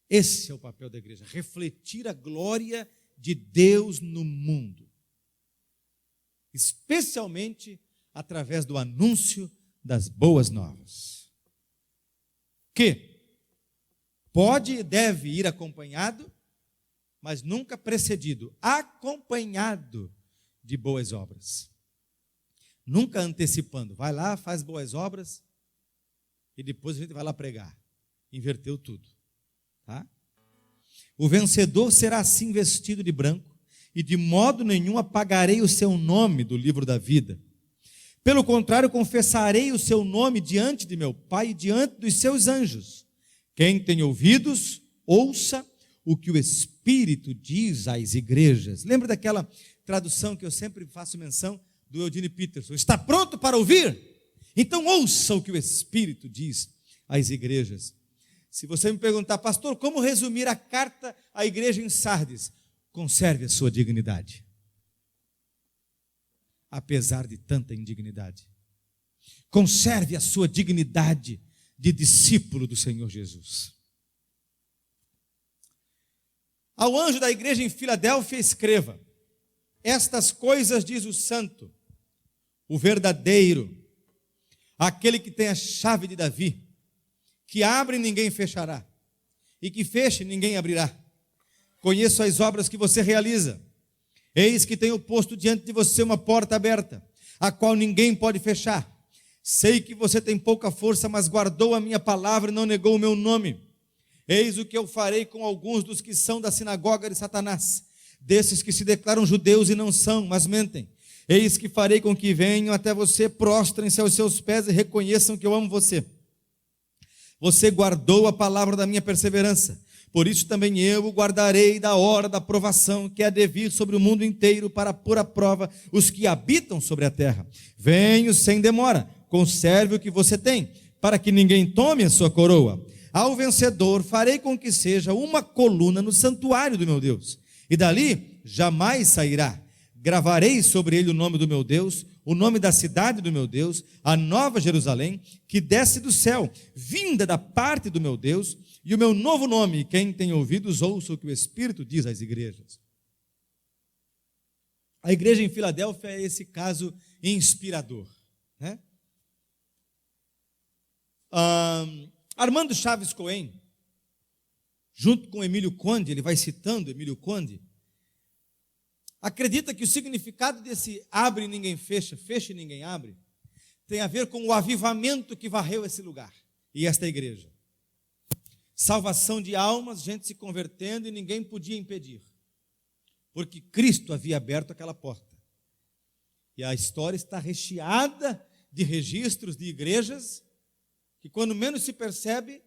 Esse é o papel da igreja, refletir a glória de Deus no mundo, especialmente através do anúncio das boas novas, que pode e deve ir acompanhado, mas nunca precedido, acompanhado de boas obras. Nunca antecipando, vai lá, faz boas obras e depois a gente vai lá pregar. Inverteu tudo, tá? O vencedor será assim vestido de branco e de modo nenhum apagarei o seu nome do livro da vida. Pelo contrário, confessarei o seu nome diante de meu Pai e diante dos seus anjos. Quem tem ouvidos, ouça o que o Espírito diz às igrejas. Lembra daquela tradução que eu sempre faço menção do Eugene Peterson? Está pronto para ouvir? Então ouça o que o Espírito diz às igrejas. Se você me perguntar, pastor, como resumir a carta à igreja em Sardes? Conserve a sua dignidade, apesar de tanta indignidade. Conserve a sua dignidade de discípulo do Senhor Jesus. Ao anjo da igreja em Filadélfia escreva: estas coisas diz o santo, o verdadeiro, aquele que tem a chave de Davi, que abre e ninguém fechará, e que feche e ninguém abrirá. Conheço as obras que você realiza. Eis que tenho posto diante de você uma porta aberta, a qual ninguém pode fechar. Sei que você tem pouca força, mas guardou a minha palavra e não negou o meu nome. Eis o que eu farei com alguns dos que são da sinagoga de Satanás, desses que se declaram judeus e não são, mas mentem. Eis que farei com que venham até você, prostrem-se aos seus pés e reconheçam que eu amo você. Você guardou a palavra da minha perseverança, por isso também eu o guardarei da hora da provação, que é de vir sobre o mundo inteiro para pôr à prova os que habitam sobre a terra. Venho sem demora, conserve o que você tem, para que ninguém tome a sua coroa. Ao vencedor farei com que seja uma coluna no santuário do meu Deus, e dali jamais sairá. Gravarei sobre ele o nome do meu Deus, o nome da cidade do meu Deus, a nova Jerusalém, que desce do céu, vinda da parte do meu Deus, e o meu novo nome. Quem tem ouvidos, ouça o que o Espírito diz às igrejas. A igreja em Filadélfia é esse caso inspirador, né? Armando Chaves Cohen, junto com Emílio Conde, ele vai citando Emílio Conde, acredita que o significado desse abre e ninguém fecha, fecha e ninguém abre, tem a ver com o avivamento que varreu esse lugar e esta igreja. Salvação de almas, gente se convertendo e ninguém podia impedir, porque Cristo havia aberto aquela porta. E a história está recheada de registros de igrejas que, quando menos se percebe,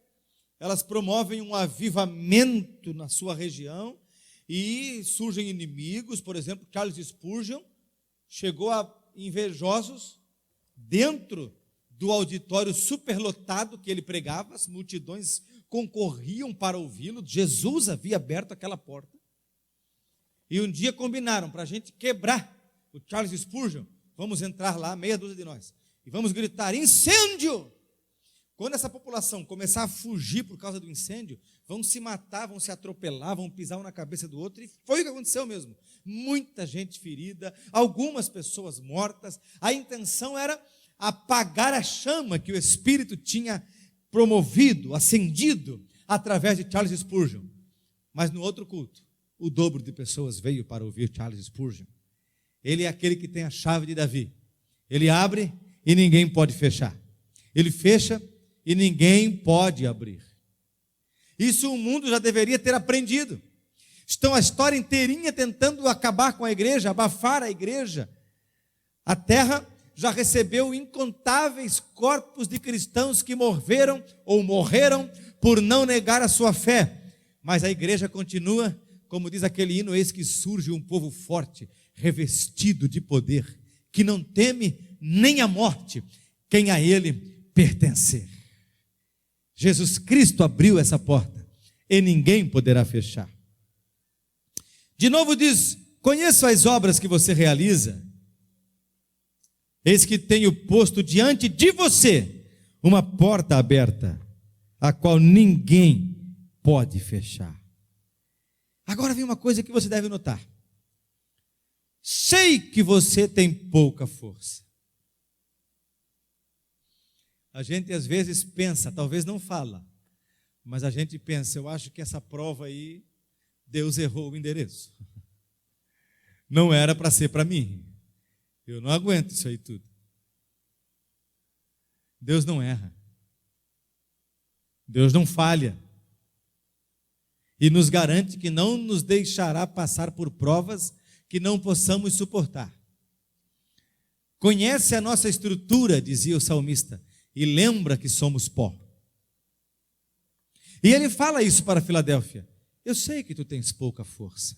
elas promovem um avivamento na sua região e surgem inimigos. Por exemplo, Charles Spurgeon chegou a invejosos dentro do auditório superlotado que ele pregava, as multidões concorriam para ouvi-lo. Jesus havia aberto aquela porta. E um dia combinaram para a gente quebrar o Charles Spurgeon. Vamos entrar lá, meia dúzia de nós, e vamos gritar: incêndio! Quando essa população começar a fugir por causa do incêndio, vão se matar, vão se atropelar, vão pisar um na cabeça do outro. E foi o que aconteceu mesmo. Muita gente ferida, algumas pessoas mortas. A intenção era apagar a chama que o Espírito tinha promovido, acendido, através de Charles Spurgeon. Mas no outro culto, o dobro de pessoas veio para ouvir Charles Spurgeon. Ele é aquele que tem a chave de Davi. Ele abre e ninguém pode fechar. Ele fecha e ninguém pode abrir. Isso o mundo já deveria ter aprendido. Estão a história inteirinha tentando acabar com a igreja, abafar a igreja. A terra já recebeu incontáveis corpos de cristãos que morreram ou morreram por não negar a sua fé. Mas a igreja continua, como diz aquele hino: eis que surge um povo forte, revestido de poder, que não teme nem a morte, quem a ele pertencer. Jesus Cristo abriu essa porta e ninguém poderá fechar. De novo diz: conheço as obras que você realiza, eis que tenho posto diante de você uma porta aberta, a qual ninguém pode fechar. Agora vem uma coisa que você deve notar. Sei que você tem pouca força. A gente às vezes pensa, talvez não fala, mas a gente pensa: eu acho que essa prova aí, Deus errou o endereço. Não era para ser para mim. Eu não aguento isso aí tudo. Deus não erra. Deus não falha. E nos garante que não nos deixará passar por provas que não possamos suportar. Conhece a nossa estrutura, dizia o salmista, e lembra que somos pó. E ele fala isso para Filadélfia: eu sei que tu tens pouca força.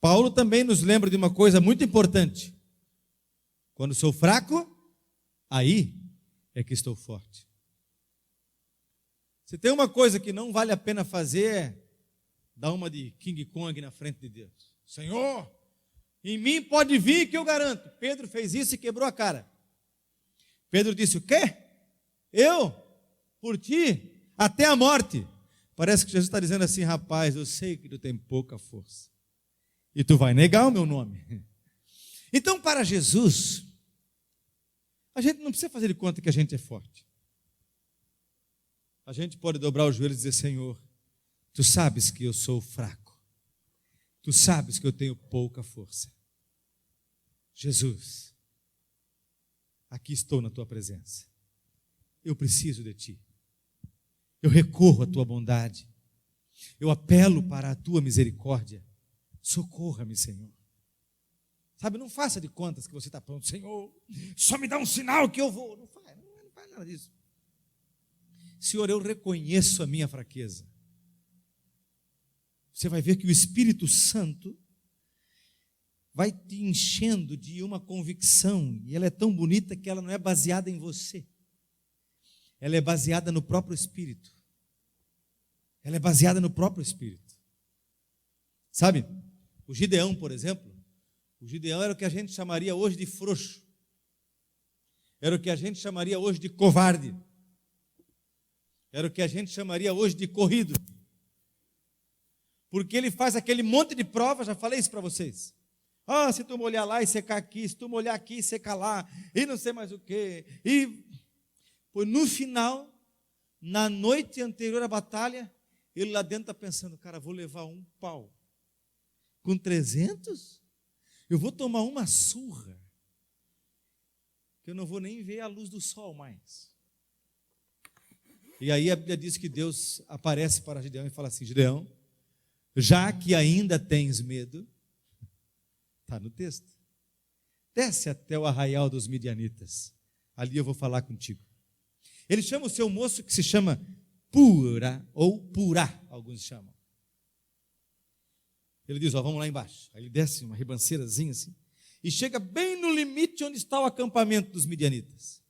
Paulo também nos lembra de uma coisa muito importante: quando sou fraco, aí é que estou forte. Se tem uma coisa que não vale a pena fazer, é dar uma de King Kong na frente de Deus. Senhor, em mim pode vir que eu garanto. Pedro fez isso e quebrou a cara. Pedro disse: o quê? Eu? Por ti? Até a morte. Parece que Jesus está dizendo assim: rapaz, eu sei que tu tem pouca força, e tu vai negar o meu nome. Então, para Jesus, a gente não precisa fazer de conta que a gente é forte. A gente pode dobrar os joelhos e dizer: Senhor, tu sabes que eu sou fraco, tu sabes que eu tenho pouca força. Jesus, aqui estou na tua presença, eu preciso de ti, eu recorro à tua bondade, eu apelo para a tua misericórdia, socorra-me, Senhor. Sabe, não faça de contas que você está pronto. Senhor, só me dá um sinal que eu vou. Não faz nada disso. Senhor, eu reconheço a minha fraqueza. Você vai ver que o Espírito Santo vai te enchendo de uma convicção, e ela é tão bonita que ela não é baseada em você. Ela é baseada no próprio Espírito. Ela é baseada no próprio Espírito. Sabe, o Gideão, por exemplo, o Gideão era o que a gente chamaria hoje de frouxo. Era o que a gente chamaria hoje de covarde. Era o que a gente chamaria hoje de corrido. Porque ele faz aquele monte de provas, já falei isso para vocês. Se tu molhar lá e secar aqui, se tu molhar aqui e secar lá, e não sei mais o quê. E no final, na noite anterior à batalha, ele lá dentro está pensando, cara, vou levar um pau. Com 300? Eu vou tomar uma surra, que eu não vou nem ver a luz do sol mais. E aí a Bíblia diz que Deus aparece para Gideão e fala assim, Gideão, já que ainda tens medo, está no texto, desce até o arraial dos midianitas, ali eu vou falar contigo. Ele chama o seu moço que se chama Pura, ou Purá, alguns chamam. Ele diz, vamos lá embaixo. Aí ele desce uma ribanceirazinha assim, e chega bem no limite onde está o acampamento dos midianitas.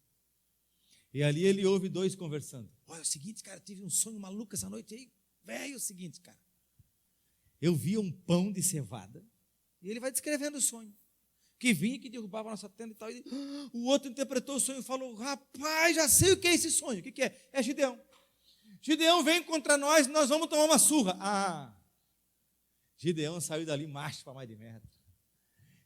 E ali ele ouve dois conversando. Olha, é o seguinte, cara, tive um sonho maluco essa noite aí. Velho, é o seguinte, cara. Eu via um pão de cevada, e ele vai descrevendo o sonho. Que vinha, que derrubava a nossa tenda e tal. E o outro interpretou o sonho e falou, rapaz, já sei o que é esse sonho. O que é? É Gideão. Gideão vem contra nós, nós vamos tomar uma surra. Gideão saiu dali macho para mais de merda.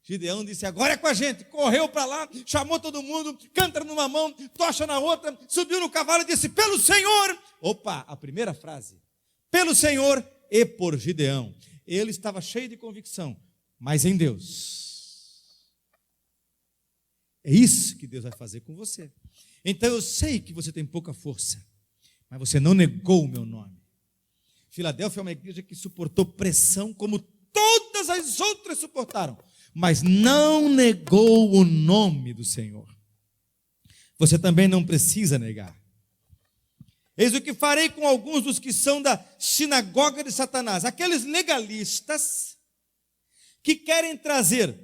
Gideão disse, agora é com a gente. Correu para lá, chamou todo mundo, cântaro numa mão, tocha na outra, subiu no cavalo e disse, pelo Senhor. Opa, a primeira frase. Pelo Senhor e por Gideão. Ele estava cheio de convicção, mas em Deus. É isso que Deus vai fazer com você. Então eu sei que você tem pouca força, mas você não negou o meu nome. Filadélfia é uma igreja que suportou pressão como todas as outras suportaram, mas não negou o nome do Senhor. Você também não precisa negar. Eis o que farei com alguns dos que são da sinagoga de Satanás, aqueles legalistas que querem trazer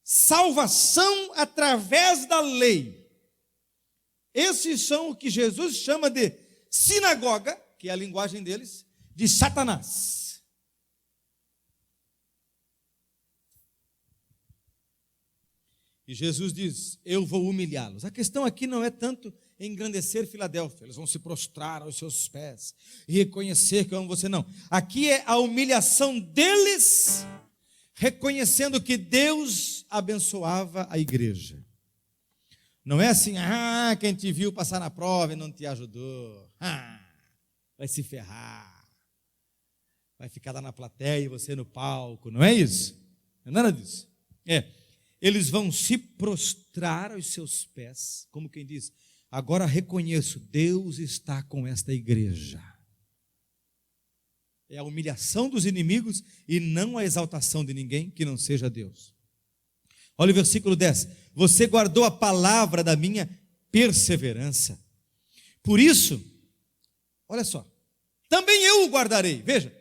salvação através da lei. Esses são o que Jesus chama de sinagoga, que é a linguagem deles, de Satanás. E Jesus diz, eu vou humilhá-los. A questão aqui não é tanto engrandecer Filadélfia, eles vão se prostrar aos seus pés e reconhecer que eu amo você, não. Aqui é a humilhação deles, reconhecendo que Deus abençoava a igreja. Não é assim, quem te viu passar na prova e não te ajudou, vai se ferrar, vai ficar lá na plateia e você no palco, não é isso? Não é nada disso. Eles vão se prostrar aos seus pés, como quem diz, agora reconheço, Deus está com esta igreja. É a humilhação dos inimigos e não a exaltação de ninguém que não seja Deus. Olha o versículo 10. Você guardou a palavra da minha perseverança. Por isso, olha só, também eu o guardarei. Veja,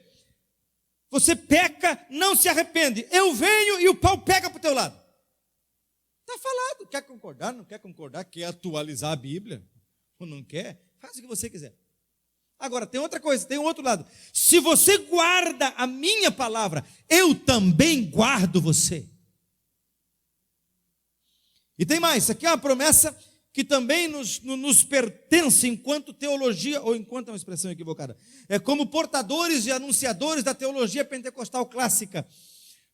você peca, não se arrepende. Eu venho e o pau pega para o teu lado. Está falado, quer concordar, não quer concordar, quer atualizar a Bíblia, ou não quer, faz o que você quiser. Agora, tem outra coisa, tem um outro lado. Se você guarda a minha palavra, eu também guardo você. E tem mais, isso aqui é uma promessa que também nos pertence enquanto teologia, ou enquanto é uma expressão equivocada, é como portadores e anunciadores da teologia pentecostal clássica.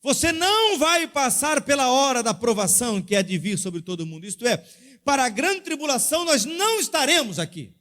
Você não vai passar pela hora da provação que há de vir sobre todo mundo. Isto é, para a grande tribulação nós não estaremos aqui.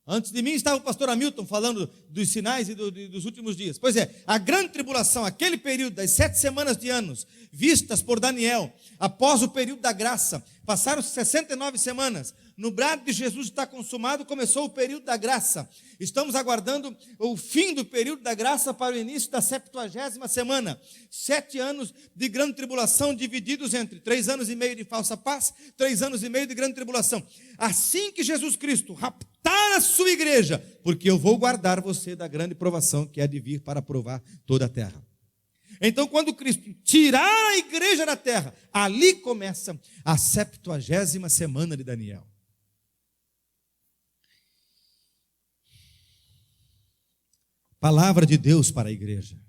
Antes de mim estava o pastor Hamilton falando dos sinais e dos últimos dias. Pois é, a grande tribulação, aquele período das 7 semanas de anos, vistas por Daniel, após o período da graça, passaram-se 69 semanas. No brado de Jesus está consumado, começou o período da graça. Estamos aguardando o fim do período da graça para o início da 70ª semana. 7 anos de grande tribulação divididos entre 3 anos e meio de falsa paz, 3 anos e meio de grande tribulação. Assim que Jesus Cristo raptar a sua igreja, porque eu vou guardar você da grande provação que há de vir para provar toda a terra. Então, quando Cristo tirar a igreja da terra, ali começa a 70ª semana de Daniel. Palavra de Deus para a igreja.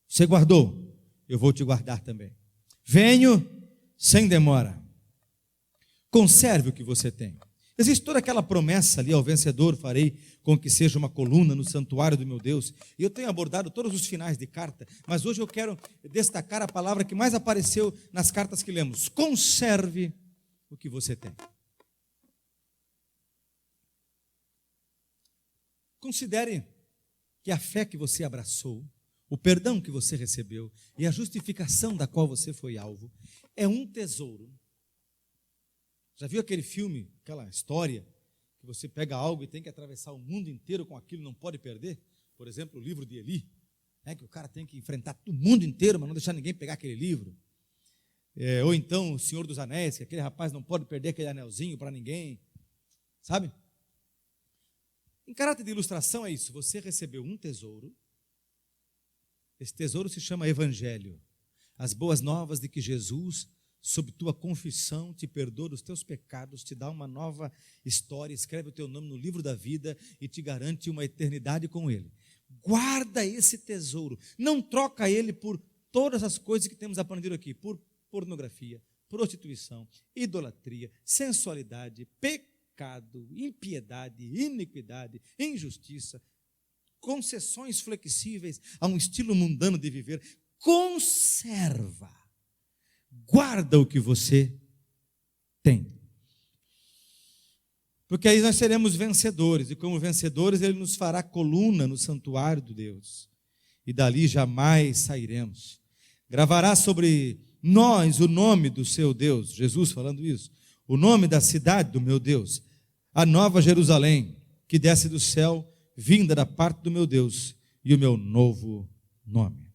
Você guardou, eu vou te guardar também. Venho sem demora. Conserve o que você tem. Existe toda aquela promessa ali: ao vencedor farei com que seja uma coluna no santuário do meu Deus. E eu tenho abordado todos os finais de carta, mas hoje eu quero destacar a palavra que mais apareceu nas cartas que lemos: conserve o que você tem. Considere que a fé que você abraçou, o perdão que você recebeu e a justificação da qual você foi alvo é um tesouro. Já viu aquele filme, aquela história, que você pega algo e tem que atravessar o mundo inteiro com aquilo, não pode perder? Por exemplo, o livro de Eli, que o cara tem que enfrentar o mundo inteiro, mas não deixar ninguém pegar aquele livro. Ou então o Senhor dos Anéis, que aquele rapaz não pode perder aquele anelzinho para ninguém, sabe? Em caráter de ilustração é isso: você recebeu um tesouro, esse tesouro se chama Evangelho, as boas novas de que Jesus, sob tua confissão, te perdoa dos teus pecados, te dá uma nova história, escreve o teu nome no livro da vida e te garante uma eternidade com Ele. Guarda esse tesouro, não troca ele por todas as coisas que temos aprendido aqui, por pornografia, prostituição, idolatria, sensualidade, pecado, impiedade, iniquidade, injustiça, concessões flexíveis a um estilo mundano de viver. Conserva, guarda o que você tem, porque aí nós seremos vencedores, e como vencedores Ele nos fará coluna no santuário de Deus, e dali jamais sairemos. Gravará sobre nós o nome do seu Deus, Jesus falando isso, o nome da cidade do meu Deus, a nova Jerusalém, que desce do céu, vinda da parte do meu Deus, e o meu novo nome.